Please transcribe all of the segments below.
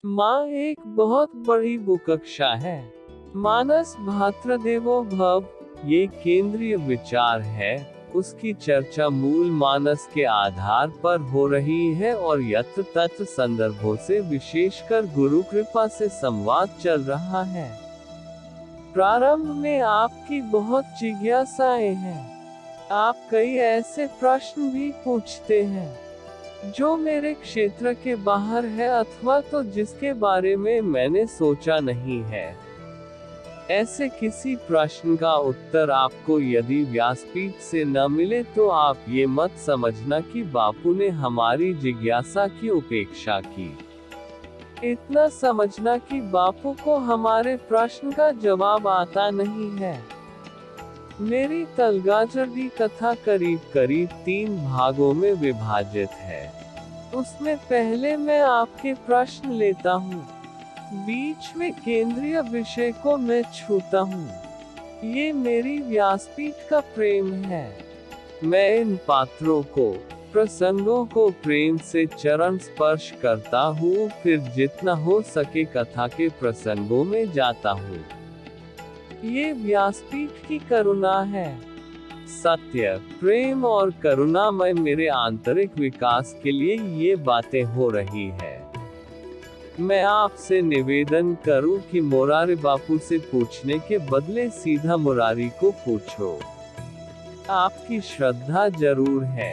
माँ एक बहुत बड़ी बुकक्षा है। मानस भ्रातृदेवो भव, ये केंद्रीय विचार है। उसकी चर्चा मूल मानस के आधार पर हो रही है और यत्र तत्र संदर्भों से विशेषकर गुरु कृपा से संवाद चल रहा है। प्रारंभ में आपकी बहुत जिज्ञासाएं हैं। आप कई ऐसे प्रश्न भी पूछते हैं जो मेरे क्षेत्र के बाहर है अथवा तो जिसके बारे में मैंने सोचा नहीं है। ऐसे किसी प्रश्न का उत्तर आपको यदि व्यासपीठ से न मिले तो आप ये मत समझना कि बापू ने हमारी जिज्ञासा की उपेक्षा की। इतना समझना कि बापू को हमारे प्रश्न का जवाब आता नहीं है। मेरी तलगाजरदी कथा करीब करीब 3 भागों में विभाजित है। उसमें पहले मैं आपके प्रश्न लेता हूँ, बीच में केंद्रीय विषय को मैं छूता हूँ। ये मेरी व्यासपीठ का प्रेम है। मैं इन पात्रों को, प्रसंगों को प्रेम से चरण स्पर्श करता हूँ, फिर जितना हो सके कथा के प्रसंगों में जाता हूँ। ये व्यासपीठ की करुणा है। सत्य, प्रेम और करुणामय मेरे आंतरिक विकास के लिए ये बातें हो रही है। मैं आपसे निवेदन करूं कि मुरारी बापू से पूछने के बदले सीधा मुरारी को पूछो। आपकी श्रद्धा जरूर है।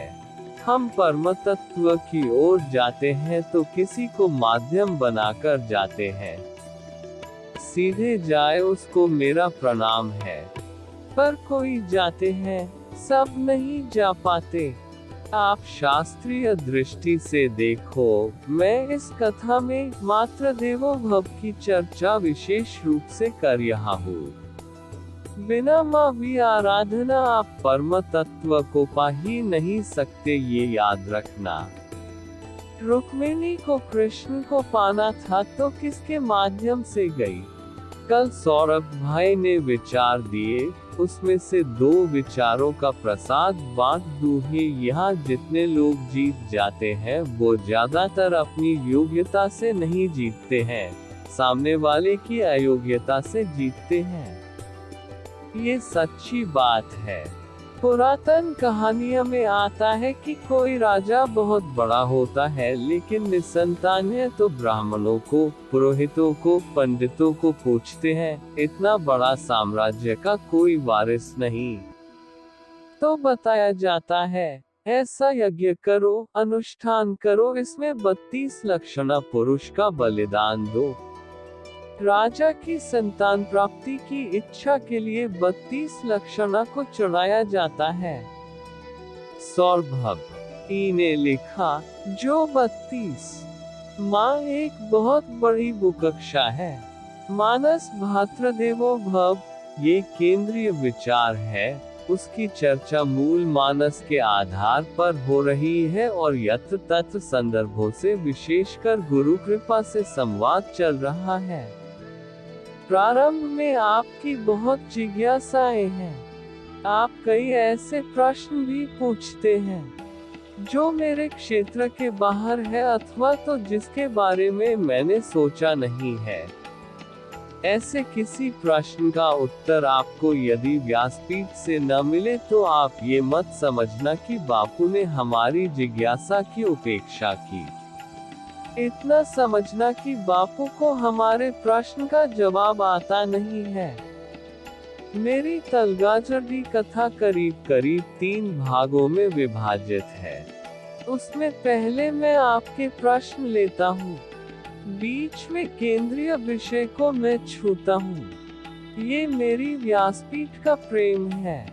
हम परम तत्व की ओर जाते हैं तो किसी को माध्यम बनाकर जाते हैं। सीधे जाए उसको मेरा प्रणाम है। पर कोई जाते हैं, सब नहीं जा पाते। आप शास्त्रीय दृष्टि से देखो, मैं इस कथा में मात्र देवो भव की चर्चा विशेष रूप से कर रहा हूँ। बिना माँ भी आराधना आप परम तत्व को पा ही नहीं सकते, ये याद रखना। रुक्मिणी को कृष्ण को पाना था तो किसके माध्यम से गई? कल सौरभ भाई ने विचार दिए, उसमें से 2 विचारों का प्रसाद बांट दूं। यहाँ जितने लोग जीत जाते हैं वो ज्यादातर अपनी योग्यता से नहीं जीतते हैं, सामने वाले की अयोग्यता से जीतते हैं। ये सच्ची बात है। पुरातन कहानियों में आता है कि कोई राजा बहुत बड़ा होता है लेकिन निसंतान है, तो ब्राह्मणों को, पुरोहितों को, पंडितों को पूछते हैं, इतना बड़ा साम्राज्य का कोई वारिस नहीं। तो बताया जाता है, ऐसा यज्ञ करो, अनुष्ठान करो, इसमें 32 लक्षणा पुरुष का बलिदान दो। राजा की संतान प्राप्ति की इच्छा के लिए 32 लक्षणा को चढ़ाया जाता है। सौरभ ने लिखा, जो 32 माँ एक बहुत बड़ी बुकक्षा है। मानस भ्रातृदेवो भव, ये केंद्रीय विचार है। उसकी चर्चा मूल मानस के आधार पर हो रही है और यत्र तत्र संदर्भों से विशेषकर गुरु कृपा से संवाद चल रहा है। प्रारंभ में आपकी बहुत जिज्ञासाएं हैं। आप कई ऐसे प्रश्न भी पूछते हैं जो मेरे क्षेत्र के बाहर है अथवा तो जिसके बारे में मैंने सोचा नहीं है। ऐसे किसी प्रश्न का उत्तर आपको यदि व्यासपीठ से न मिले तो आप ये मत समझना कि बापू ने हमारी जिज्ञासा की उपेक्षा की। इतना समझना कि बापू को हमारे प्रश्न का जवाब आता नहीं है। मेरी तलगाजरदी कथा करीब करीब 3 भागों में विभाजित है। उसमें पहले मैं आपके प्रश्न लेता हूँ, बीच में केंद्रीय विषय को मैं छूता हूँ। ये मेरी व्यासपीठ का प्रेम है।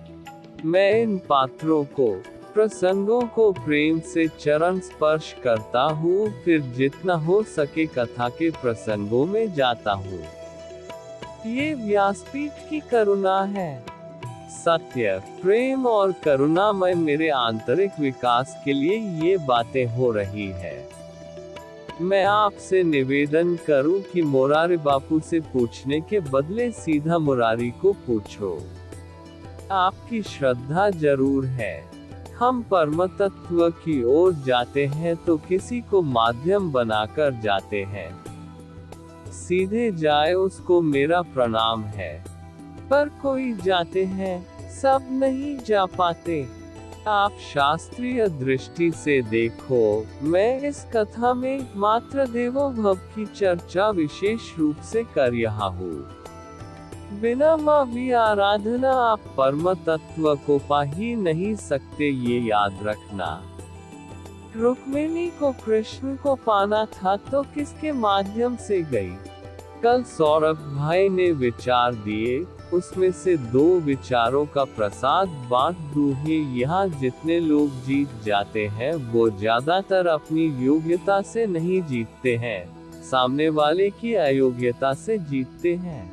मैं इन पात्रों को, प्रसंगों को प्रेम से चरण स्पर्श करता हूँ, फिर जितना हो सके कथा के प्रसंगों में जाता हूँ। ये व्यासपीठ की करुणा है। सत्य, प्रेम और करुणामय मेरे आंतरिक विकास के लिए ये बातें हो रही है। मैं आपसे निवेदन करूं कि मुरारी बापू से पूछने के बदले सीधा मुरारी को पूछो। आपकी श्रद्धा जरूर है। हम परम तत्व की ओर जाते हैं तो किसी को माध्यम बनाकर जाते हैं। सीधे जाए उसको मेरा प्रणाम है। पर कोई जाते हैं, सब नहीं जा पाते। आप शास्त्रीय दृष्टि से देखो, मैं इस कथा में मात्र देवो भव की चर्चा विशेष रूप से कर रहा हूँ। बिना मावी आराधना आप परम तत्व को पा ही नहीं सकते, ये याद रखना। रुक्मिणी को कृष्ण को पाना था तो किसके माध्यम से गई? कल सौरभ भाई ने विचार दिए, उसमें से 2 विचारों का प्रसाद बांट दूंगे। यहाँ जितने लोग जीत जाते हैं वो ज्यादातर अपनी योग्यता से नहीं जीतते हैं, सामने वाले की अयोग्यता से जीतते हैं।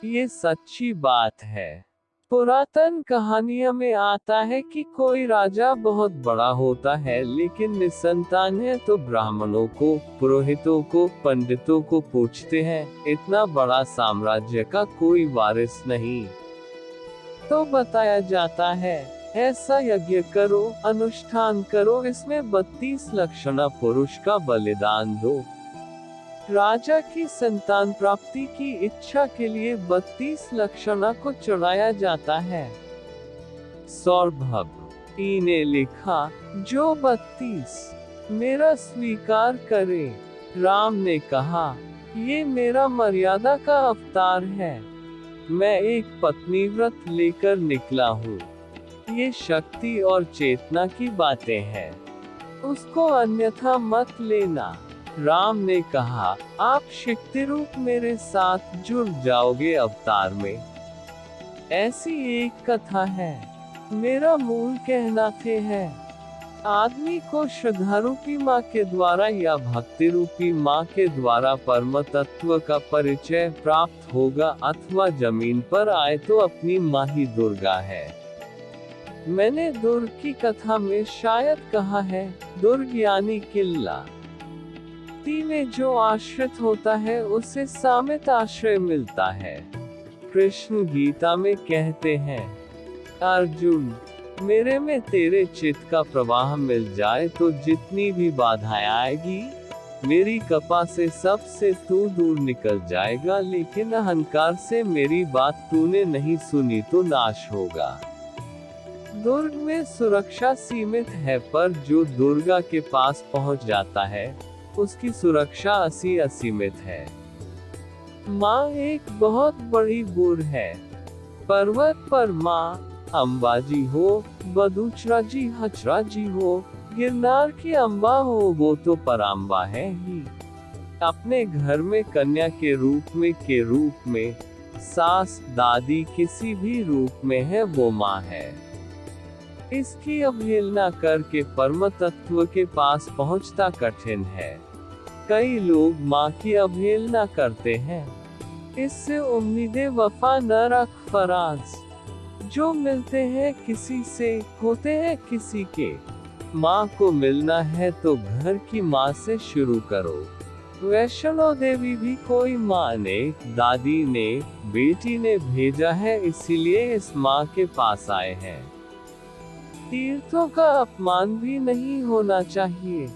ये सच्ची बात है। पुरातन कहानियों में आता है कि कोई राजा बहुत बड़ा होता है लेकिन निसंतान है, तो ब्राह्मणों को, पुरोहितों को, पंडितों को पूछते हैं, इतना बड़ा साम्राज्य का कोई वारिस नहीं। तो बताया जाता है, ऐसा यज्ञ करो, अनुष्ठान करो, इसमें 32 लक्षणा पुरुष का बलिदान दो। राजा की संतान प्राप्ति की इच्छा के लिए 32 लक्षणा को चढ़ाया जाता है। सौरभ ने लिखा, जो 32 मेरा स्वीकार करे। राम ने कहा, ये मेरा मर्यादा का अवतार है, मैं एक पत्नी व्रत लेकर निकला हूँ। ये शक्ति और चेतना की बातें हैं, उसको अन्यथा मत लेना। राम ने कहा, आप शक्ति रूप मेरे साथ जुड़ जाओगे अवतार में। ऐसी एक कथा है। मेरा मूल कहना थे है, आदमी को श्रद्धा रूपी माँ के द्वारा या भक्ति रूपी माँ के द्वारा परम तत्व का परिचय प्राप्त होगा, अथवा जमीन पर आए तो अपनी माँ ही दुर्गा है। मैंने दुर्ग की कथा में शायद कहा है, दुर्ग यानी किल्ला। में जो आश्रित होता है उसे सामित आश्रय मिलता है। कृष्ण गीता में कहते हैं, अर्जुन, मेरे में तेरे चित्त का प्रवाह मिल जाए तो जितनी भी बाधाएं आएगी, मेरी कृपा से सबसे तू दूर निकल जाएगा, लेकिन अहंकार से मेरी बात तूने नहीं सुनी तो नाश होगा। दुर्ग में सुरक्षा सीमित है, पर जो दुर्गा के पास पहुंच जाता है उसकी सुरक्षा असीमित है। माँ एक बहुत बड़ी बुर है। पर्वत पर माँ अंबाजी हो, बदूचरा जी हचरा जी हो, गिरनार की अम्बा हो, वो तो पराम्बा है ही। अपने घर में कन्या के रूप में, सास दादी किसी भी रूप में है, वो माँ है। इसकी अवहेलना करके परम तत्व के पास पहुंचता कठिन है। कई लोग माँ की अवहेलना करते हैं, इससे उम्मीदें वफा न रख फराज। जो मिलते हैं किसी से, होते हैं किसी के। माँ को मिलना है तो घर की माँ से शुरू करो। वैष्णो देवी भी कोई माँ ने, दादी ने, बेटी ने भेजा है, इसीलिए इस माँ के पास आए हैं। तीर्थों का अपमान भी नहीं होना चाहिए।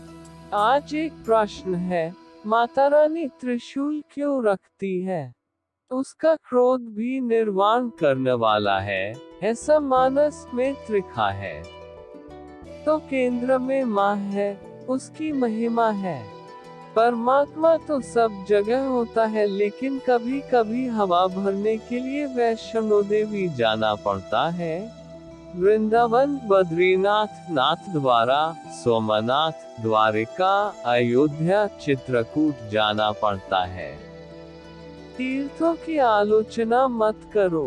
आज एक प्रश्न है, माता रानी त्रिशूल क्यों रखती है? उसका क्रोध भी निर्वाण करने वाला है, ऐसा मानस में लिखा है। तो केंद्र में माँ है, उसकी महिमा है। परमात्मा तो सब जगह होता है, लेकिन कभी कभी हवा भरने के लिए वैष्णो देवी जाना पड़ता है। वृंदावन, बद्रीनाथ, नाथद्वारा, सोमनाथ, द्वारिका, अयोध्या, चित्रकूट जाना पड़ता है। तीर्थों की आलोचना मत करो।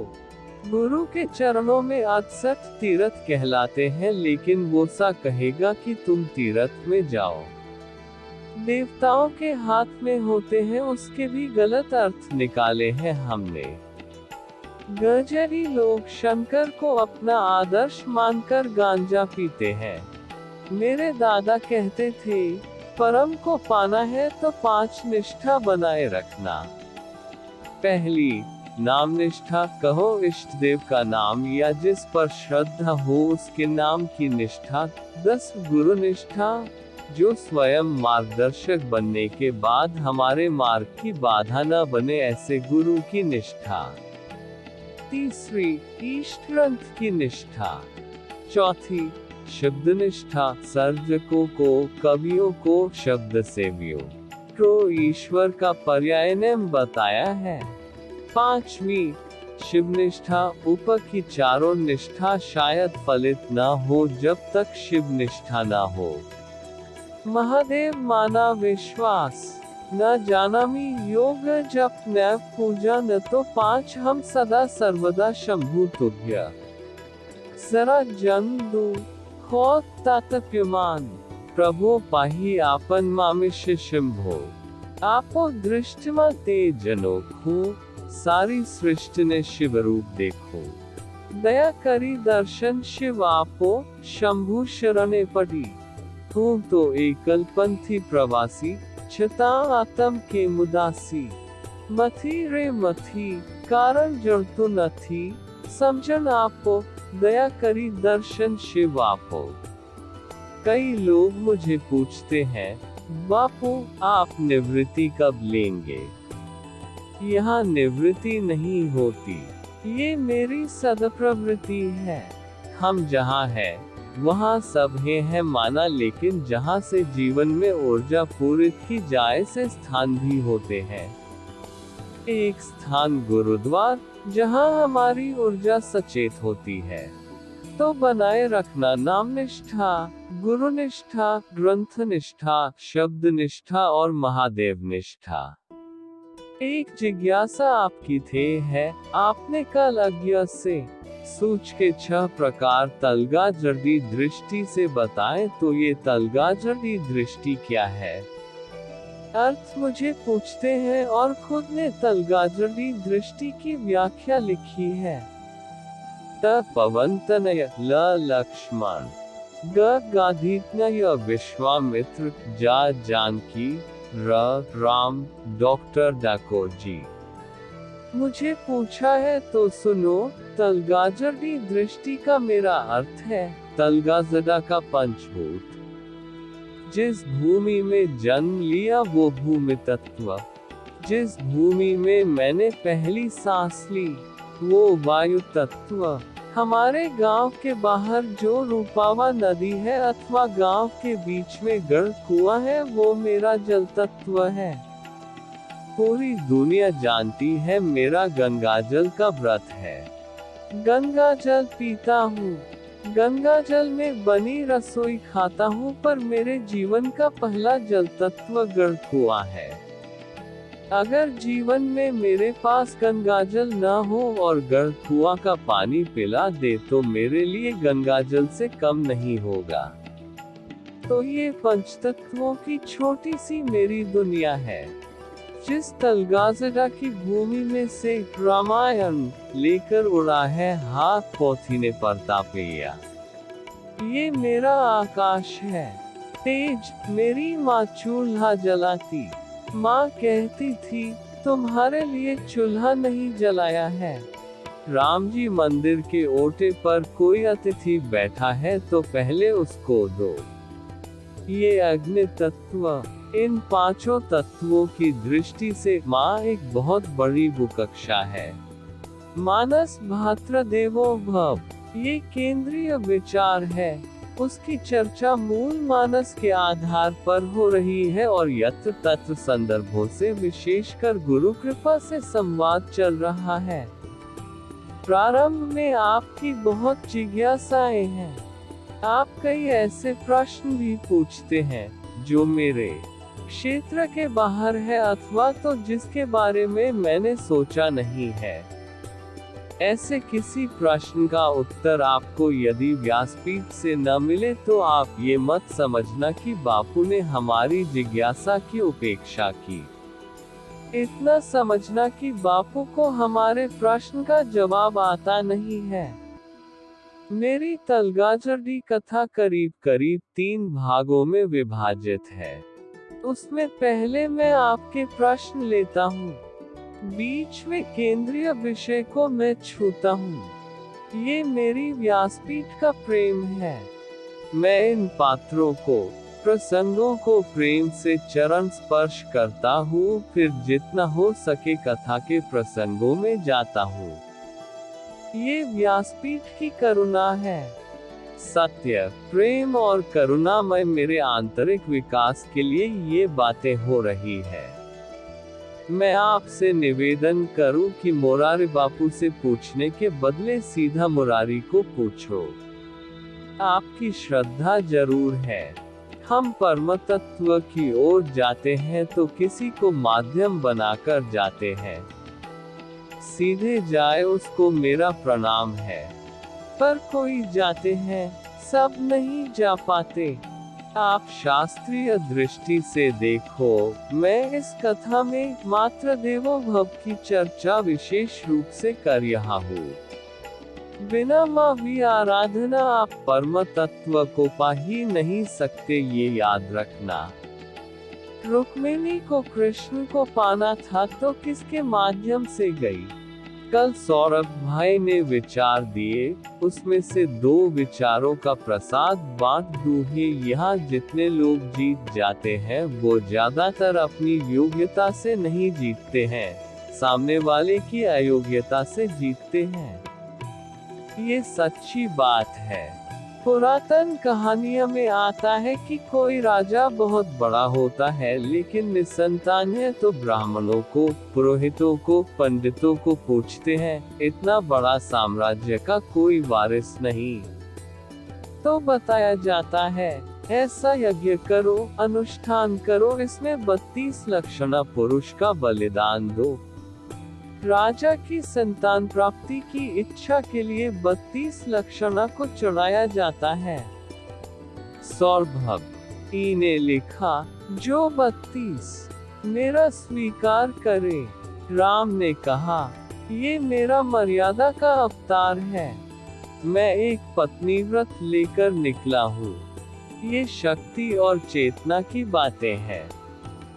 गुरु के चरणों में 68 तीर्थ कहलाते हैं, लेकिन वो सा कहेगा कि तुम तीर्थ में जाओ। देवताओं के हाथ में होते हैं, उसके भी गलत अर्थ निकाले हैं हमने। गजरी लोग शंकर को अपना आदर्श मानकर गांजा पीते हैं। मेरे दादा कहते थे, परम को पाना है तो 5 निष्ठा बनाए रखना। पहली, नाम निष्ठा कहो इष्ट देव का नाम या जिस पर श्रद्धा हो उसके नाम की निष्ठा। 10 गुरु निष्ठा, जो स्वयं मार्गदर्शक बनने के बाद हमारे मार्ग की बाधा न बने ऐसे गुरु की निष्ठा। 3 इष्ट ग्रंथ की निष्ठा। 4 शब्द निष्ठा, सर्जकों को, कवियों को, शब्द सेवियों को ईश्वर का पर्याय नेम बताया है। 5 शिव निष्ठा, ऊपर की चारों निष्ठा शायद फलित न हो जब तक शिव निष्ठा न हो। महादेव माना विश्वास, न जानामि योग जप न पूजा न तो 5 हम सदा सर्वदा शंभु तुभ्य। जरा जन दो हो तातप्यमान, प्रभो पाहि आपन मामिष्य शंभो। आपो दृष्टिमा ते जनोखो, सारी सृष्टि ने शिव रूप देखो। दया करी दर्शन शिव आपो, शंभु शरणे पड़ी। हूँ तो एकल पंथी प्रवासी, छता आत्म के मुदासी। मथी रे मथी, कारण जड़ तो न थी, समझन आपो, दया करी दर्शन शिव आपो। कई लोग मुझे पूछते हैं, बापू आप निवृत्ति कब लेंगे? यहाँ निवृत्ति नहीं होती, ये मेरी सदप्रवृत्ति है। हम जहाँ है वहाँ सब है माना, लेकिन जहाँ से जीवन में ऊर्जा पूरित की जाए से स्थान भी होते हैं। एक स्थान गुरुद्वार, जहाँ हमारी ऊर्जा सचेत होती है। तो बनाए रखना नाम निष्ठा, गुरु निष्ठा, ग्रंथ निष्ठा, शब्द निष्ठा और महादेव निष्ठा। एक जिज्ञासा आपकी थे है, आपने कल अज्ञा से सूच के 6 प्रकार तलगाजड़ी दृष्टि से बताएं तो ये तलगाजड़ी दृष्टि क्या है? अर्थ मुझे पूछते हैं और खुद ने तलगाजड़ी दृष्टि की व्याख्या लिखी है। त पवनतनय ल लक्ष्मण, ग गाधीतनय विश्वामित्र, जा जानकी, र राम डॉक्टर डाकोर जी। मुझे पूछा है तो सुनो, तलगाजड़ी दृष्टि का मेरा अर्थ है तलगाजड़ा का पंचभूत। जिस भूमि में जन्म लिया वो भूमि तत्व, जिस भूमि में मैंने पहली सांस ली वो वायु तत्व। हमारे गांव के बाहर जो रूपावा नदी है अथवा गांव के बीच में गढ़ कुआं है वो मेरा जल तत्व है। पूरी दुनिया जानती है मेरा गंगाजल का व्रत है। गंगा जल पीता हूँ, गंगा जल में बनी रसोई खाता हूँ, पर मेरे जीवन का पहला जल तत्व गढ़ कुआं है। अगर जीवन में मेरे पास गंगाजल न हो और गढ़ कुआं का पानी पिला दे तो मेरे लिए गंगाजल से कम नहीं होगा। तो ये पंचतत्वों की छोटी सी मेरी दुनिया है। जिस तलगाजड़ा की भूमि में से रामायण लेकर उड़ा है हाथ पोथी ने परतापैया। ये मेरा आकाश है। तेज मेरी माँ चूल्हा जलाती, माँ कहती थी तुम्हारे लिए चूल्हा नहीं जलाया है। राम जी मंदिर के ओटे पर कोई अतिथि बैठा है तो पहले उसको दो। ये अग्नि तत्व, इन 5 तत्वों की दृष्टि से माँ एक बहुत बड़ी भूकक्षा है। मानस भातृदेवो भव, ये केंद्रीय विचार है। उसकी चर्चा मूल मानस के आधार पर हो रही है और यत्र तत्र संदर्भों से विशेषकर गुरु कृपा से संवाद चल रहा है। प्रारंभ में आपकी बहुत जिज्ञासाएं हैं। आप कई ऐसे प्रश्न भी पूछते हैं जो मेरे क्षेत्र के बाहर है अथवा तो जिसके बारे में मैंने सोचा नहीं है। ऐसे किसी प्रश्न का उत्तर आपको यदि व्यासपीठ से न मिले तो आप ये मत समझना कि बापू ने हमारी जिज्ञासा की उपेक्षा की। इतना समझना कि बापू को हमारे प्रश्न का जवाब आता नहीं है। मेरी तलगाजड़ी कथा करीब करीब 3 भागों में विभाजित है। उसमें पहले मैं आपके प्रश्न लेता हूँ, बीच में केंद्रीय विषय को मैं छूता हूँ। ये मेरी व्यासपीठ का प्रेम है। मैं इन पात्रों को, प्रसंगों को प्रेम से चरण स्पर्श करता हूँ, फिर जितना हो सके कथा के प्रसंगों में जाता हूँ। ये व्यासपीठ की करुणा है। सत्य, प्रेम और करुणा में मेरे आंतरिक विकास के लिए ये बातें हो रही है। मैं आपसे निवेदन करूं कि मुरारी बापू से पूछने के बदले सीधा मुरारी को पूछो। आपकी श्रद्धा जरूर है। हम परम तत्व की ओर जाते हैं तो किसी को माध्यम बनाकर जाते हैं। सीधे जाए उसको मेरा प्रणाम है। पर कोई जाते हैं, सब नहीं जा पाते। आप शास्त्रीय दृष्टि से देखो, मैं इस कथा में मात्र देवो भव की चर्चा विशेष रूप से कर रहा हूँ। बिना मावी आराधना आप परम तत्व को पा ही नहीं सकते, ये याद रखना। रुक्मिणी को कृष्ण को पाना था तो किसके माध्यम से गई? कल सौरभ भाई ने विचार दिए, उसमें से 2 विचारों का प्रसाद बांट दूंगे। यहाँ जितने लोग जीत जाते हैं वो ज्यादातर अपनी योग्यता से नहीं जीतते हैं, सामने वाले की अयोग्यता से जीतते हैं। ये सच्ची बात है। पुरातन कहानियों में आता है कि कोई राजा बहुत बड़ा होता है लेकिन निसंतान है, तो ब्राह्मणों को, पुरोहितों को, पंडितों को पूछते हैं, इतना बड़ा साम्राज्य का कोई वारिस नहीं। तो बताया जाता है, ऐसा यज्ञ करो, अनुष्ठान करो, इसमें 32 लक्षणा पुरुष का बलिदान दो। राजा की संतान प्राप्ति की इच्छा के लिए 32 लक्षणा को चढ़ाया जाता है। सौरभ ई ने लिखा, जो 32 मेरा स्वीकार करे। राम ने कहा, ये मेरा मर्यादा का अवतार है। मैं एक पत्नी व्रत लेकर निकला हूँ। ये शक्ति और चेतना की बातें हैं,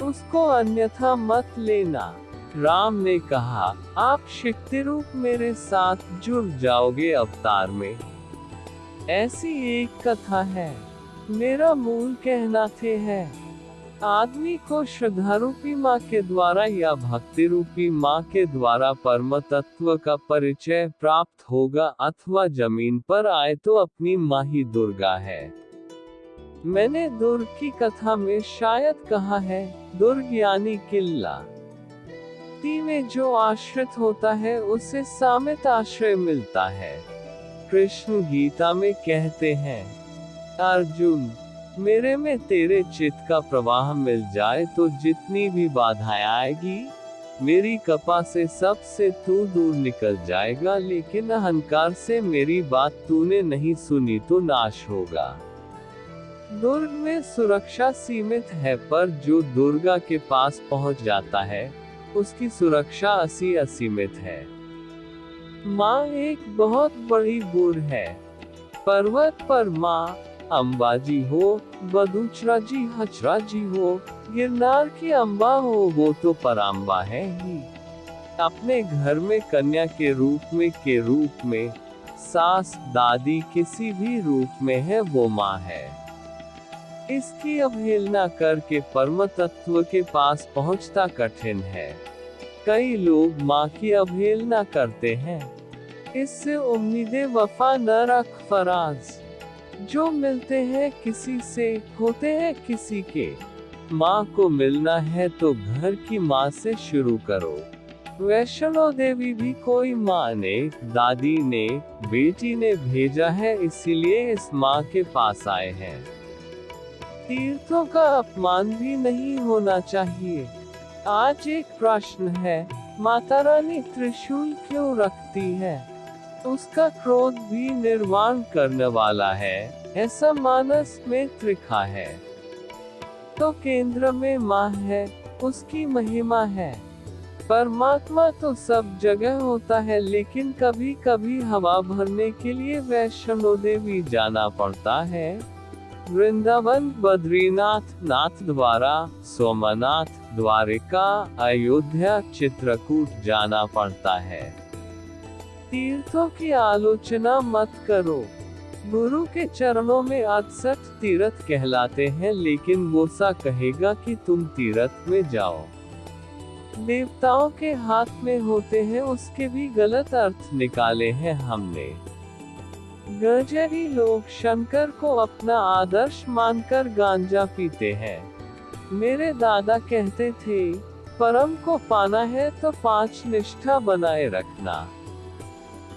उसको अन्यथा मत लेना। राम ने कहा, आप शक्ति रूप मेरे साथ जुड़ जाओगे अवतार में। ऐसी एक कथा है। मेरा मूल कहना थे है, आदमी को श्रद्धा रूपी माँ के द्वारा या भक्ति रूपी माँ के द्वारा परम तत्व का परिचय प्राप्त होगा, अथवा जमीन पर आए तो अपनी माँ ही दुर्गा है। मैंने दुर्ग की कथा में शायद कहा है, दुर्ग यानी किल्ला में जो आश्रित होता है उसे सामित आश्रय मिलता है। कृष्ण गीता में कहते हैं, अर्जुन, मेरे में तेरे चित्त का प्रवाह मिल जाए तो जितनी भी बाधाएं आएगी, मेरी कृपा से सबसे तू दूर निकल जाएगा। लेकिन अहंकार से मेरी बात तूने नहीं सुनी तो नाश होगा। दुर्ग में सुरक्षा सीमित है, पर जो दुर्गा के पास पहुंच जाता है उसकी सुरक्षा असीमित है। माँ एक बहुत बड़ी गुर है। पर्वत पर माँ अंबाजी हो, बदूचरा जी हचरा जी हो, गिरनार की अम्बा हो, वो तो पराम्बा है ही। अपने घर में कन्या के रूप में, सास, दादी किसी भी रूप में है, वो माँ है। इसकी अवहेलना करके परम तत्व के पास पहुंचता कठिन है। कई लोग माँ की अवहेलना करते हैं। इससे उम्मीदें वफा न रख फराज। जो मिलते हैं किसी से, होते हैं किसी के। माँ को मिलना है तो घर की माँ से शुरू करो। वैष्णो देवी भी कोई माँ ने, दादी ने, बेटी ने भेजा है, इसीलिए इस माँ के पास आए हैं। तीर्थों का अपमान भी नहीं होना चाहिए। आज एक प्रश्न है, माता रानी त्रिशूल क्यों रखती है? उसका क्रोध भी निर्वाण करने वाला है, ऐसा मानस में लिखा है। तो केंद्र में माँ है, उसकी महिमा है। परमात्मा तो सब जगह होता है, लेकिन कभी कभी हवा भरने के लिए वैष्णो देवी जाना पड़ता है। वृंदावन, बद्रीनाथ, नाथ द्वारा, सोमनाथ, द्वारिका, अयोध्या, चित्रकूट जाना पड़ता है। तीर्थों की आलोचना मत करो। गुरु के चरणों में 68 तीर्थ कहलाते हैं, लेकिन वो सा कहेगा कि तुम तीर्थ में जाओ। देवताओं के हाथ में होते हैं, उसके भी गलत अर्थ निकाले हैं हमने। गजरी लोग शंकर को अपना आदर्श मानकर गांजा पीते हैं। मेरे दादा कहते थे, परम को पाना है तो 5 निष्ठा बनाए रखना।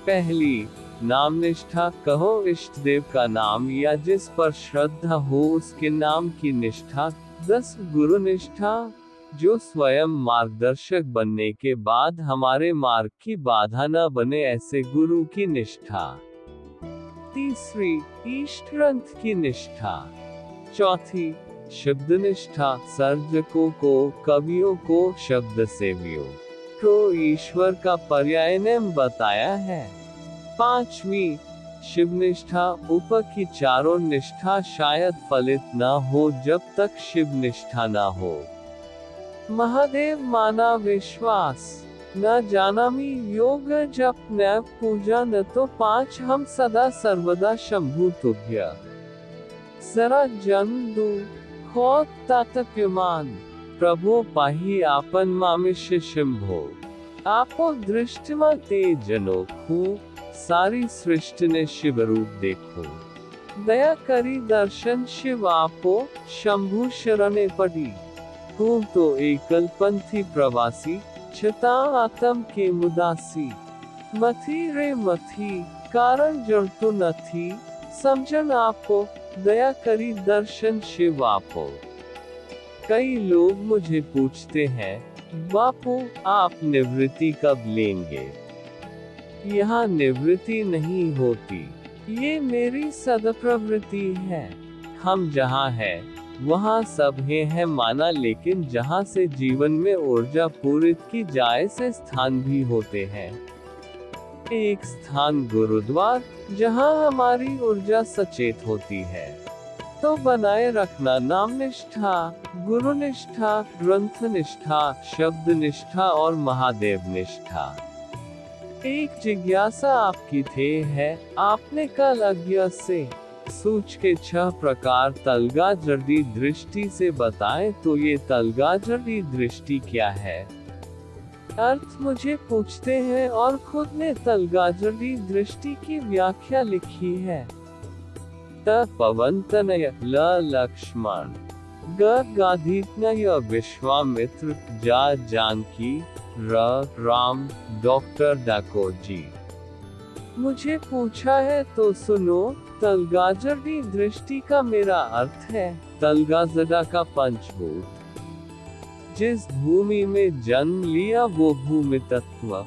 पहली, नाम निष्ठा, कहो इष्ट देव का नाम या जिस पर श्रद्धा हो उसके नाम की निष्ठा। 10, गुरु निष्ठा, जो स्वयं मार्गदर्शक बनने के बाद हमारे मार्ग की बाधा न बने, ऐसे गुरु की निष्ठा। तीसरी, इष्ट ग्रंथ की निष्ठा। चौथी, शब्द निष्ठा, सर्जकों को, कवियों को, शब्द सेवियों को ईश्वर का पर्याय नाम बताया है। पांचवी, शिव निष्ठा, ऊपर की चारों निष्ठा शायद फलित न हो जब तक शिव निष्ठा न हो। महादेव माना विश्वास, न जानामि योग जप न पूजा न तो 5, हम सदा सर्वदा शंभु तुभ्य। जरा जन्म दो हो तातप्यमान, प्रभो पाहि आपन मामिष्य शंभो। आपो दृष्टिमा ते जनोखू, सारी सृष्टि ने शिव रूप देखो। दया करी दर्शन शिव आपो, शंभु शरणे पड़ी। हूँ तो एकल पंथी प्रवासी, छता आत्म के मुदासी। मथी रे मथी, कारण जड़ तो नथी, समझन आपो, दया करी दर्शन शिव आपो। कई लोग मुझे पूछते हैं, बापू आप निवृत्ति कब लेंगे? यहाँ निवृत्ति नहीं होती, ये मेरी सदप्रवृत्ति है। हम जहाँ हैं वहाँ सब है माना, लेकिन जहाँ से जीवन में ऊर्जा पूरित की जाए से स्थान भी होते हैं। एक स्थान गुरुद्वार, जहाँ हमारी ऊर्जा सचेत होती है। तो बनाए रखना नाम निष्ठा, गुरु निष्ठा, ग्रंथ निष्ठा, शब्द निष्ठा और महादेव निष्ठा। एक जिज्ञासा आपकी थे है, आपने कल अज्ञा से सूच के 6 प्रकार तलगाजरी दृष्टि से बताएं, तो ये तलगाजरी दृष्टि क्या है? अर्थ मुझे पूछते हैं और खुद ने तलगाजरी दृष्टि की व्याख्या लिखी है। त पवनतनय, ल लक्ष्मण, ग गाधितनय विश्वामित्र, जा जानकी, र राम, डॉक्टर डाकोजी। मुझे पूछा है तो सुनो, तलगाजरी दृष्टि का मेरा अर्थ है तलगाजरा का पंचभूत। जिस भूमि में जन्म लिया वो भूमि तत्व,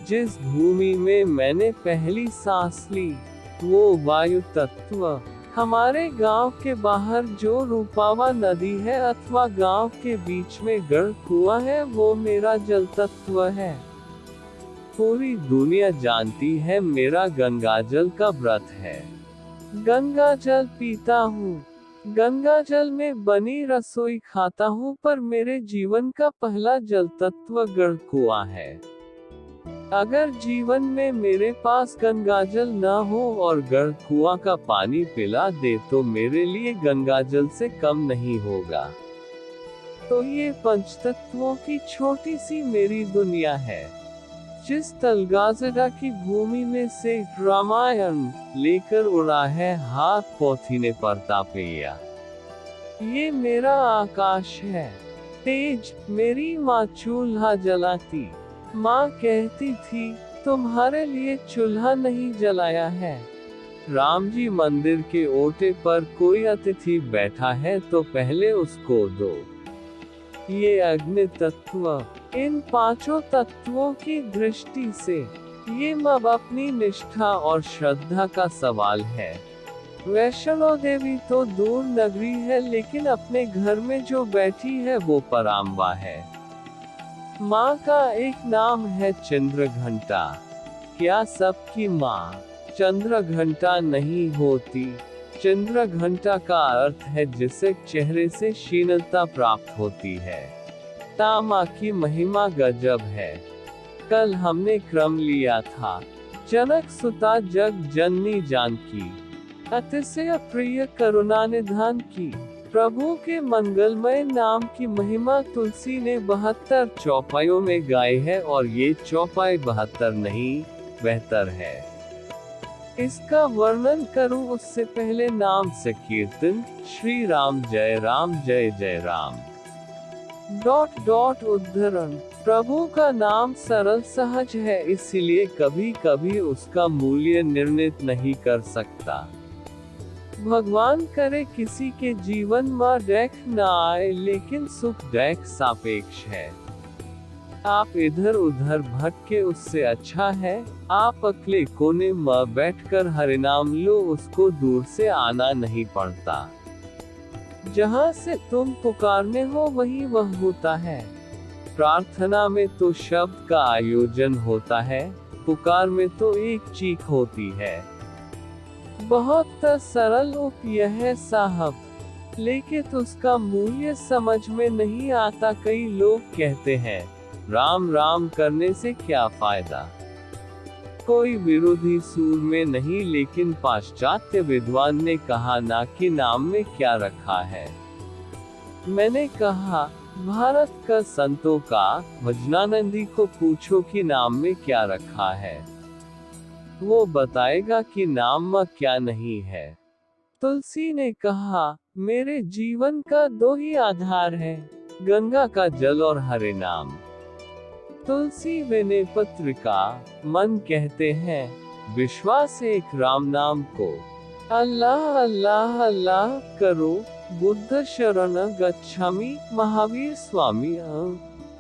जिस भूमि में मैंने पहली सांस ली वो वायु तत्व। हमारे गांव के बाहर जो रूपावा नदी है अथवा गांव के बीच में गढ़ कुआं है, वो मेरा जल तत्व है। पूरी दुनिया जानती है मेरा गंगाजल का व्रत है। गंगा जल पीता हूँ, गंगा जल में बनी रसोई खाता हूँ, पर मेरे जीवन का पहला जल तत्व गढ़ कुआं है। अगर जीवन में मेरे पास गंगाजल न हो और गढ़ कुआं का पानी पिला दे तो मेरे लिए गंगाजल से कम नहीं होगा। तो ये पंचतत्वों की छोटी सी मेरी दुनिया है। जिस तलगाजरा की भूमि में से रामायण लेकर उड़ा है हाथ पोथी ने प्रतापैया। ये मेरा आकाश है। तेज मेरी माँ चूल्हा जलाती। माँ कहती थी तुम्हारे लिए चूल्हा नहीं जलाया है। राम जी मंदिर के ओटे पर कोई अतिथि बैठा है तो पहले उसको दो। ये अग्नि तत्व, इन 5 तत्वों की दृष्टि से ये अब अपनी निष्ठा और श्रद्धा का सवाल है। वैष्णो देवी तो दूर नगरी है, लेकिन अपने घर में जो बैठी है वो पराम्बा है। माँ का एक नाम है चंद्र घंटा। क्या सबकी माँ चंद्र घंटा नहीं होती? चंद्र घंटा का अर्थ है जिससे चेहरे से शीतलता प्राप्त होती है। तामा की महिमा गजब है। कल हमने क्रम लिया था, जनक सुता जग जननी जानकी, अतिशय प्रिय करुणा निधान की। प्रभु के मंगलमय नाम की महिमा तुलसी ने 72 चौपाइयों में गाई है, और ये चौपाई 72 नहीं, बेहतर है। इसका वर्णन करूं उससे पहले नाम से कीर्तन, श्री राम जय जय राम। उद्धरण, प्रभु का नाम सरल सहज है, इसलिए कभी कभी उसका मूल्य निर्णित नहीं कर सकता। भगवान करे किसी के जीवन में दुख न आए, लेकिन सुख दुख सापेक्ष है। आप इधर उधर भटके उससे अच्छा है आप अकेले कोने में बैठकर हरिनाम लो, उसको दूर से आना नहीं पड़ता। जहाँ से तुम पुकारने हो वही वह होता है। प्रार्थना में तो शब्द का आयोजन होता है, पुकार में तो एक चीख होती है। बहुत सरल उपाय है साहब, लेकिन उसका मूल्य समझ में नहीं आता। कई लोग कहते हैं राम राम करने से क्या फायदा। कोई विरोधी सूर में नहीं, लेकिन पाश्चात्य विद्वान ने कहा ना कि नाम में क्या रखा है। मैंने कहा भारत का संतों का भजनानंदी को पूछो कि नाम में क्या रखा है, वो बताएगा कि नाम में क्या नहीं है। तुलसी ने कहा मेरे जीवन का 2 ही आधार है, गंगा का जल और हरे नाम। तुलसी विनय पत्रिका मन कहते हैं विश्वास एक राम नाम को अल्लाह अल्लाह अल्लाह करो, बुद्ध शरण गच्छामि, महावीर स्वामी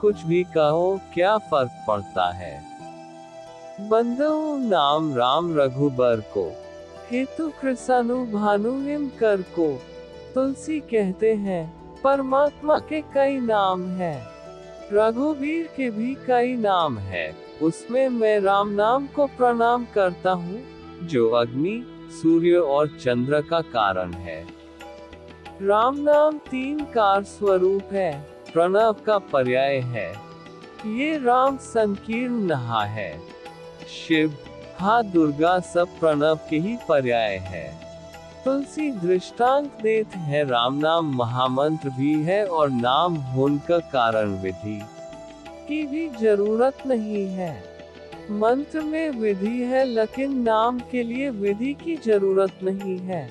कुछ भी कहो क्या फर्क पड़ता है। बंदो नाम राम रघुबर को, हेतु कृसानु भानु हिम कर को। तुलसी कहते हैं परमात्मा के कई नाम हैं, रघुवीर के भी कई नाम है, उसमें मैं राम नाम को प्रणाम करता हूँ, जो अग्नि, सूर्य और चंद्र का कारण है। राम नाम 3 कार स्वरूप है, प्रणव का पर्याय है। ये राम संकीर्ण नहा है, शिव हा दुर्गा सब प्रणव के ही पर्याय है। तुलसी दृष्टांत देते हैं राम नाम महामंत्र भी है, और नाम होने का कारण विधि की भी जरूरत नहीं है। मंत्र में विधि है, लेकिन नाम के लिए विधि की जरूरत नहीं है।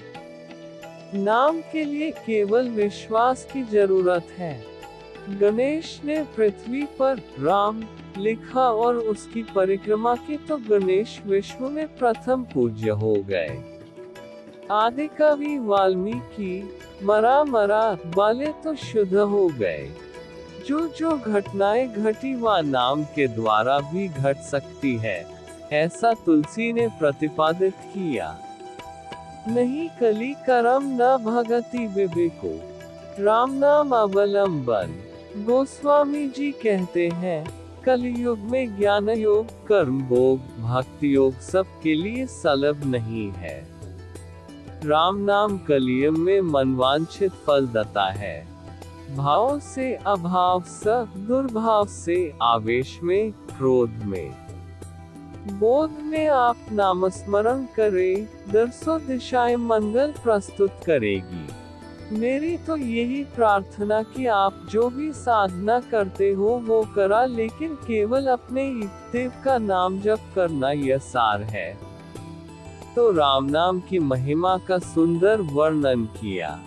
नाम के लिए केवल विश्वास की जरूरत है। गणेश ने पृथ्वी पर राम लिखा और उसकी परिक्रमा की, तो गणेश विश्व में प्रथम पूज्य हो गए। आदि कवि वाल्मीकि मरा वाले तो शुद्ध हो गए। जो घटनाएं घटी वह नाम के द्वारा भी घट सकती है, ऐसा तुलसी ने प्रतिपादित किया। नहीं कली करम न भगति विवेको, राम नाम अवलंबन। गोस्वामी जी कहते हैं कलयुग में ज्ञान योग, कर्म भोग, भक्ति योग सबके लिए सुलभ नहीं है। राम नाम कलियुग में मनवांछित फल देता है। भाव से अभाव से, दुर्भाव से आवेश में, क्रोध में, बोध में आप नामस्मरण करें, दर्शो दिशाएं मंगल प्रस्तुत करेगी। मेरी तो यही प्रार्थना कि आप जो भी साधना करते हो वो करा, लेकिन केवल अपने देव का नाम जप करना यह सार है। तो राम नाम की महिमा का सुंदर वर्णन किया।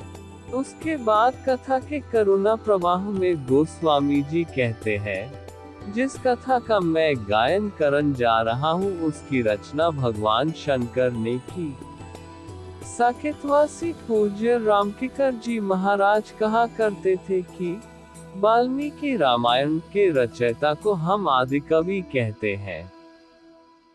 उसके बाद कथा के करुणा प्रवाह में गोस्वामी जी कहते हैं जिस कथा का मैं गायन करन जा रहा हूँ उसकी रचना भगवान शंकर ने की। साकेतवासी पूज्य रामकिकर जी महाराज कहा करते थे कि वाल्मीकि रामायण के रचयिता को हम आदि कवि कहते हैं।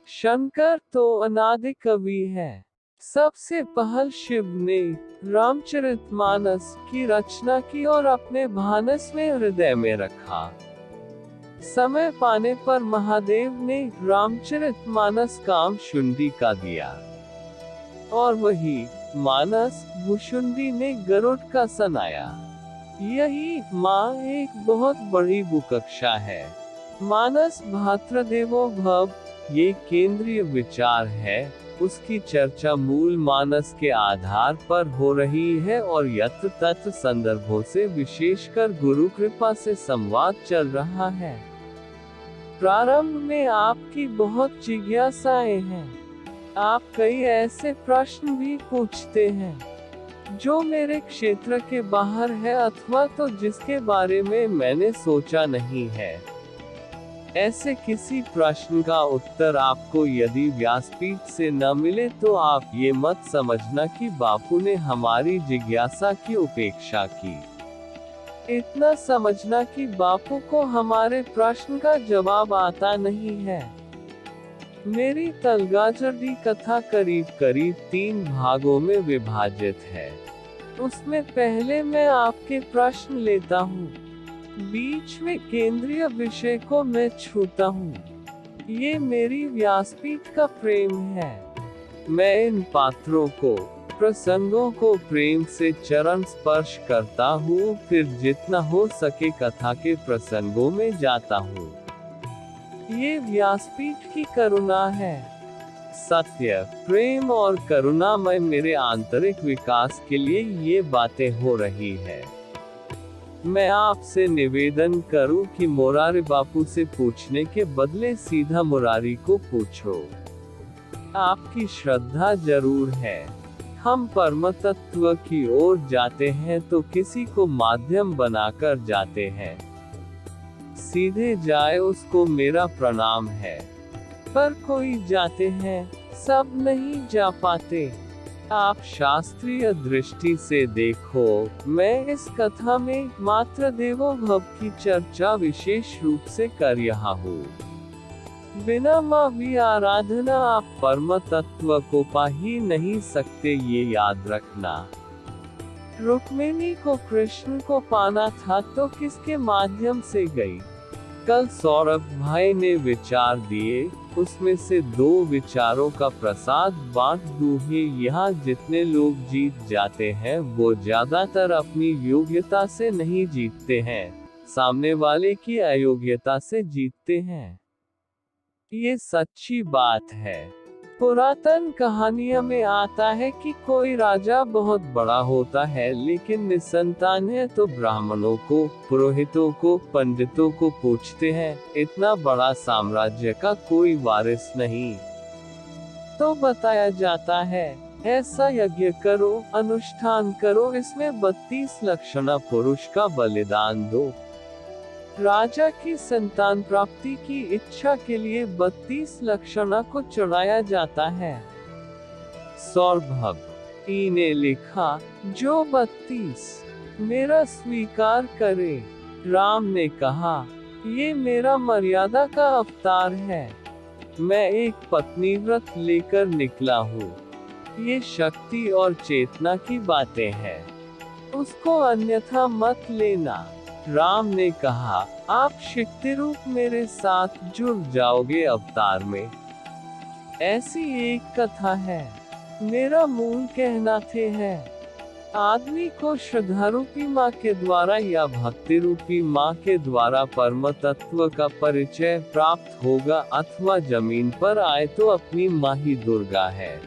शंकर तो अनादि कवि है। सबसे पहल शिव ने रामचरितमानस की रचना की और अपने भानस में हृदय में रखा। समय पाने पर महादेव ने रामचरितमानस काम शुंडी का दिया और वही मानस भुशुंडी ने गरुड़ का सुनाया। यही माँ एक बहुत बड़ी बुकक्षा है। मानस भातृदेवो भव ये केंद्रीय विचार है, उसकी चर्चा मूल मानस के आधार पर हो रही है और यत्र तत्र संदर्भों से विशेषकर गुरु कृपा से संवाद चल रहा है। प्रारंभ में आपकी बहुत जिज्ञासाएं हैं। आप कई ऐसे प्रश्न भी पूछते हैं जो मेरे क्षेत्र के बाहर है अथवा तो जिसके बारे में मैंने सोचा नहीं है। ऐसे किसी प्रश्न का उत्तर आपको यदि व्यासपीठ से न मिले तो आप ये मत समझना कि बापू ने हमारी जिज्ञासा की उपेक्षा की। इतना समझना कि बापू को हमारे प्रश्न का जवाब आता नहीं है। मेरी तलगाजरदी कथा करीब करीब 3 भागों में विभाजित है। उसमें पहले मैं आपके प्रश्न लेता हूँ, बीच में केंद्रीय विषय को मैं छूता हूँ। ये मेरी व्यासपीठ का प्रेम है। मैं इन पात्रों को, प्रसंगों को प्रेम से चरण स्पर्श करता हूँ, फिर जितना हो सके कथा के प्रसंगों में जाता हूँ। ये व्यासपीठ की करुणा है। सत्य, प्रेम और करुणा में मेरे आंतरिक विकास के लिए ये बातें हो रही है। मैं आपसे निवेदन करूं कि मुरारी बापू से पूछने के बदले सीधा मुरारी को पूछो। आपकी श्रद्धा जरूर है। हम परम तत्व की ओर जाते हैं तो किसी को माध्यम बनाकर जाते हैं। सीधे जाए उसको मेरा प्रणाम है। पर कोई जाते हैं, सब नहीं जा पाते। आप शास्त्रीय दृष्टि से देखो, मैं इस कथा में मात्र देवो भव की चर्चा विशेष रूप से कर रहा हूँ। बिना माँ भी आराधना आप परम तत्व को पा ही नहीं सकते, ये याद रखना। रुक्मिणी को कृष्ण को पाना था तो किसके माध्यम से गई? कल सौरभ भाई ने विचार दिए, उसमें से 2 विचारों का प्रसाद बांट दूंगे। यहाँ जितने लोग जीत जाते हैं वो ज्यादातर अपनी योग्यता से नहीं जीतते हैं, सामने वाले की अयोग्यता से जीतते हैं। ये सच्ची बात है। पुरातन कहानियों में आता है कि कोई राजा बहुत बड़ा होता है लेकिन निसंतान है, तो ब्राह्मणों को, पुरोहितों को, पंडितों को पूछते हैं, इतना बड़ा साम्राज्य का कोई वारिस नहीं। तो बताया जाता है, ऐसा यज्ञ करो, अनुष्ठान करो, इसमें 32 लक्षणा पुरुष का बलिदान दो। राजा की संतान प्राप्ति की इच्छा के लिए 32 लक्षणा को चढ़ाया जाता है। सौरभ ने लिखा, जो 32 मेरा स्वीकार करे। राम ने कहा, ये मेरा मर्यादा का अवतार है। मैं एक पत्नी व्रत लेकर निकला हूँ। ये शक्ति और चेतना की बातें हैं, उसको अन्यथा मत लेना। राम ने कहा, आप शक्ति रूप मेरे साथ जुड़ जाओगे अवतार में। ऐसी एक कथा है। मेरा मूल कहना थे है, आदमी को श्रद्धा रूपी माँ के द्वारा या भक्ति रूपी माँ के द्वारा परम तत्व का परिचय प्राप्त होगा, अथवा जमीन पर आए तो अपनी माँ ही दुर्गा है।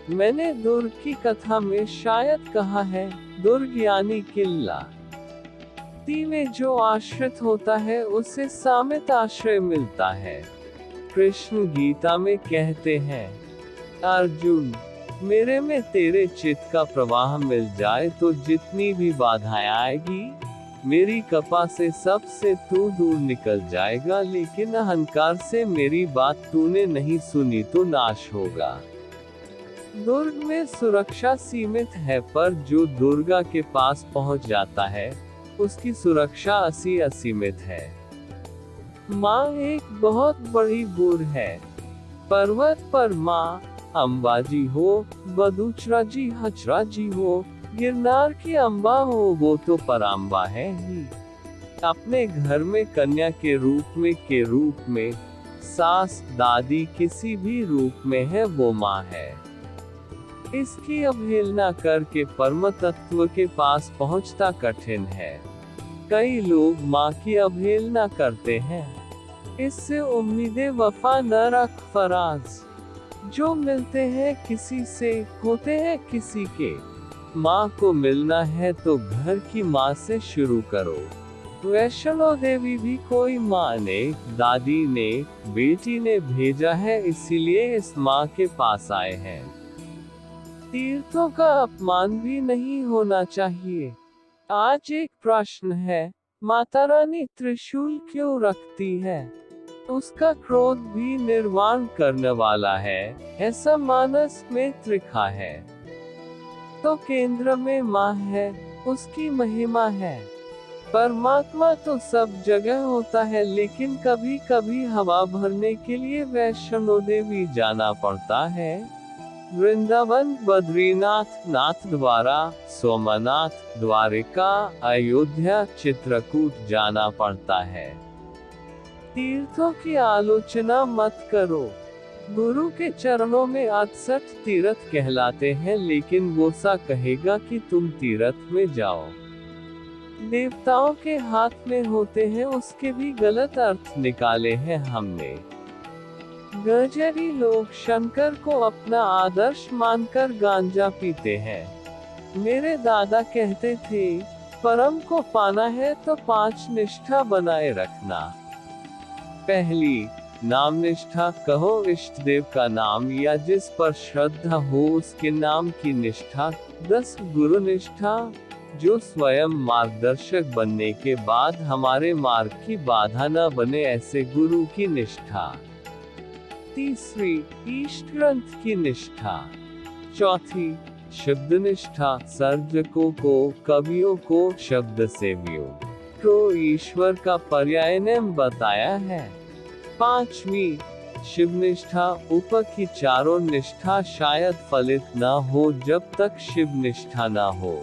मैंने दुर्ग की कथा में शायद कहा है, दुर्ग यानी किल्ला। में जो आश्रित होता है उसे सामित आश्रय मिलता है। कृष्ण गीता में कहते हैं, अर्जुन, मेरे में तेरे चित्त का प्रवाह मिल जाए तो जितनी भी बाधाएं आएगी, मेरी कृपा से सबसे तू दूर निकल जाएगा। लेकिन अहंकार से मेरी बात तूने नहीं सुनी तो नाश होगा। दुर्ग में सुरक्षा सीमित है, पर जो दुर्गा के पास पहुंच जाता है उसकी सुरक्षा असीमित है। माँ एक बहुत बड़ी बुर है। पर्वत पर माँ, अंबाजी हो, बदूचरा जी हचरा जी हो, गिरनार की अम्बा हो, वो तो पराम्बा है ही। अपने घर में कन्या के रूप में, सास, दादी किसी भी रूप में है, वो माँ है। इसकी अवहेलना करके परम तत्व के पास पहुंचता कठिन है। कई लोग माँ की अवहेलना करते हैं। इससे उम्मीदें वफा न रख फराज। जो मिलते हैं किसी से, होते हैं किसी के। माँ को मिलना है तो घर की माँ से शुरू करो। वैष्णो देवी भी कोई माँ ने, दादी ने, बेटी ने भेजा है, इसीलिए इस माँ के पास आए हैं। तीर्थों का अपमान भी नहीं होना चाहिए। आज एक प्रश्न है, माता रानी त्रिशूल क्यों रखती है? उसका क्रोध भी निर्वाण करने वाला है, ऐसा मानस में लिखा है। तो केंद्र में माँ है, उसकी महिमा है। परमात्मा तो सब जगह होता है, लेकिन कभी कभी हवा भरने के लिए वैष्णो देवी जाना पड़ता है। वृंदावन, बद्रीनाथ, नाथद्वारा, सोमनाथ, द्वारिका, अयोध्या, चित्रकूट जाना पड़ता है। तीर्थों की आलोचना मत करो। गुरु के चरणों में 68 तीर्थ कहलाते हैं, लेकिन वो सा कहेगा कि तुम तीर्थ में जाओ। देवताओं के हाथ में होते हैं, उसके भी गलत अर्थ निकाले हैं हमने। गजरी लोग शंकर को अपना आदर्श मानकर गांजा पीते हैं। मेरे दादा कहते थे, परम को पाना है तो 5 निष्ठा बनाए रखना। पहली, नाम निष्ठा। कहो इष्ट देव का नाम या जिस पर श्रद्धा हो उसके नाम की निष्ठा। 10, गुरु निष्ठा। जो स्वयं मार्गदर्शक बनने के बाद हमारे मार्ग की बाधा न बने, ऐसे गुरु की निष्ठा। तीसरी, ईष्ट ग्रंथ की निष्ठा। चौथी, शब्द निष्ठा। सर्जकों को, कवियों को, शब्द सेवियों को ईश्वर का पर्याय नाम बताया है। पांचवी, शिव निष्ठा। ऊपर की चारों निष्ठा शायद फलित न हो जब तक शिव निष्ठा न हो।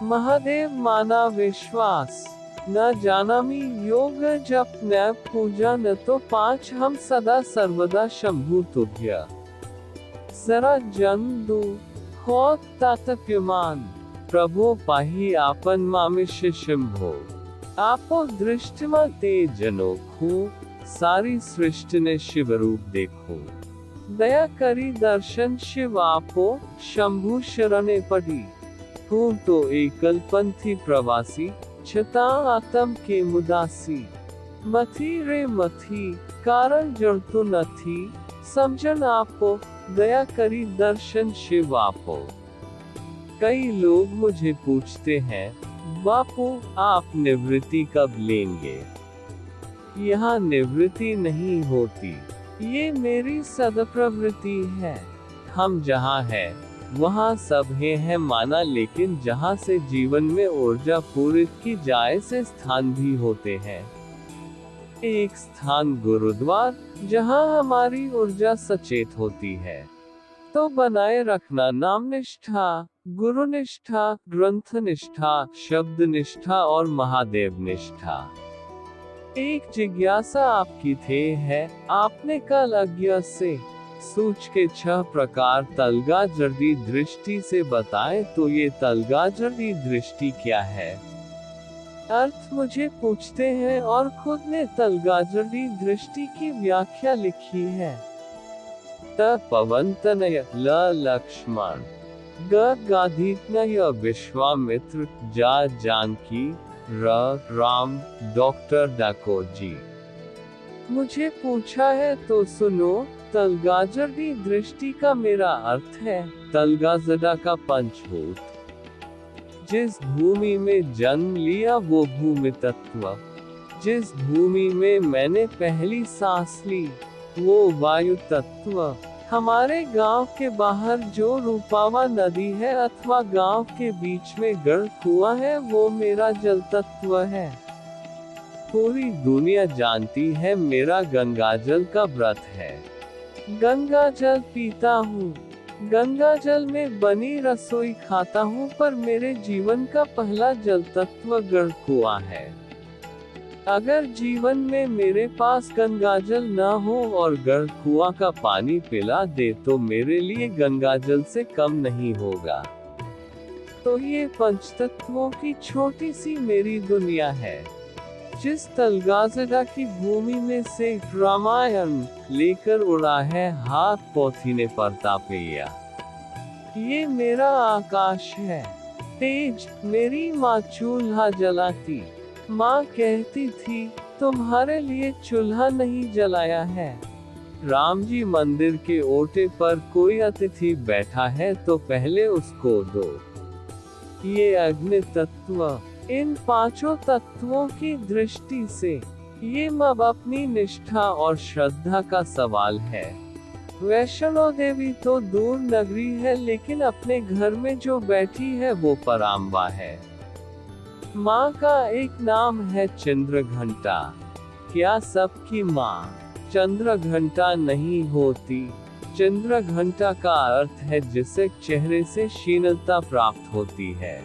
महादेव माना विश्वास, न जानामि योग जप न पूजा न तो 5 हम सदा सर्वदा शंभु तुभ्य। जरा जन दो हो तातप्यमान, प्रभो पाहि आपन मामिष्य शंभो। आपो दृष्टिमा ते जनो खो, सारी सृष्टि ने शिव रूप देखो। दया करी दर्शन शिव आपो, शंभु शरणे पड़ी। हूँ तो एकल पंथी प्रवासी, छता आतम के मुदासी। मथी रे मथी, कारण जड़ तो नथी, समझन आपो, दया करी दर्शन शिव आपो। कई लोग मुझे पूछते हैं, बापू आप निवृत्ति कब लेंगे? यहाँ निवृत्ति नहीं होती, ये मेरी सदप्रवृत्ति है। हम जहाँ है वहाँ सब है माना, लेकिन जहाँ से जीवन में ऊर्जा पूरित की जाए से स्थान भी होते हैं। एक स्थान गुरुद्वार, जहाँ हमारी ऊर्जा सचेत होती है। तो बनाए रखना नाम निष्ठा, गुरु निष्ठा, ग्रंथ निष्ठा, शब्द निष्ठा और महादेव निष्ठा। एक जिज्ञासा आपकी थे है, आपने कल अज्ञा से सूच के 6 प्रकार तलगाजरी दृष्टि से बताए, तो ये तलगाजरी दृष्टि क्या है? अर्थ मुझे पूछते हैं और खुद ने तलगाजरी दृष्टि की व्याख्या लिखी है। त पवनतनय ल लक्ष्मण, ग गाधीतनय विश्वामित्र, जा जानकी, र राम डॉक्टर डाकोजी। मुझे पूछा है तो सुनो। तलगाजरी दृष्टि का मेरा अर्थ है तलगाजरा का पंचभूत। जिस भूमि में जन्म लिया वो भूमि तत्व, जिस भूमि में मैंने पहली सांस ली वो वायु तत्व। हमारे गांव के बाहर जो रूपावा नदी है अथवा गांव के बीच में गढ़ कुआं है, वो मेरा जल तत्व है। पूरी दुनिया जानती है मेरा गंगाजल का व्रत है। गंगा जल पीता हूँ, गंगा जल में बनी रसोई खाता हूँ, पर मेरे जीवन का पहला जल तत्व गढ़ कुआं है। अगर जीवन में मेरे पास गंगाजल न हो और गर्द कुआं का पानी पिला दे तो मेरे लिए गंगाजल से कम नहीं होगा। तो ये पंचतत्वों की छोटी सी मेरी दुनिया है। जिस तलगाजदा की भूमि में से रामायण लेकर उड़ा है हाथ पोथी ने परतापैया। ये मेरा आकाश है तेज, मेरी माँ चूल्हा जलाती। माँ कहती थी तुम्हारे लिए चूल्हा नहीं जलाया है। राम जी मंदिर के ओटे पर कोई अतिथि बैठा है तो पहले उसको दो। ये अग्नि तत्व, इन पांचों तत्वों की दृष्टि से ये अब अपनी निष्ठा और श्रद्धा का सवाल है। वैष्णो देवी तो दूर नगरी है लेकिन अपने घर में जो बैठी है वो पराम्बा है। माँ का एक नाम है चंद्रघंटा। क्या सबकी माँ चंद्रघंटा नहीं होती? चंद्रघंटा का अर्थ है जिसे चेहरे से शीलता प्राप्त होती है।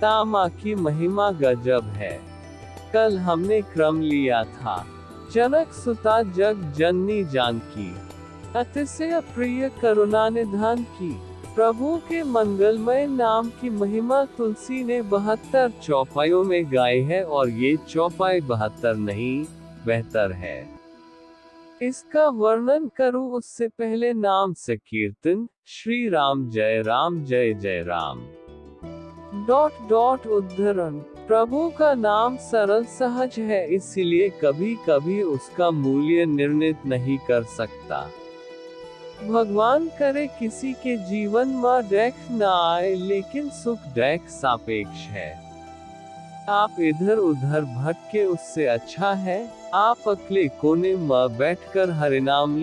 तामा की महिमा गजब है। कल हमने क्रम लिया था जनक सुता जग जननी जानकी, अतिशय प्रिय करुणा निधान की। प्रभु के मंगलमय नाम की महिमा तुलसी ने 72 चौपाइयों में गाई है और ये चौपाई 72 नहीं, बेहतर है। इसका वर्णन करूं उससे पहले नाम से कीर्तन, श्री राम जय जय राम। उद्धरण, प्रभु का नाम सरल सहज है इसलिए कभी कभी उसका मूल्य निर्णित नहीं कर सकता। भगवान करे किसी के जीवन में डैक न आए लेकिन सुख डैक सापेक्ष है। आप इधर उधर भटके उससे अच्छा है आप अकेले कोने में बैठकर हरिनाम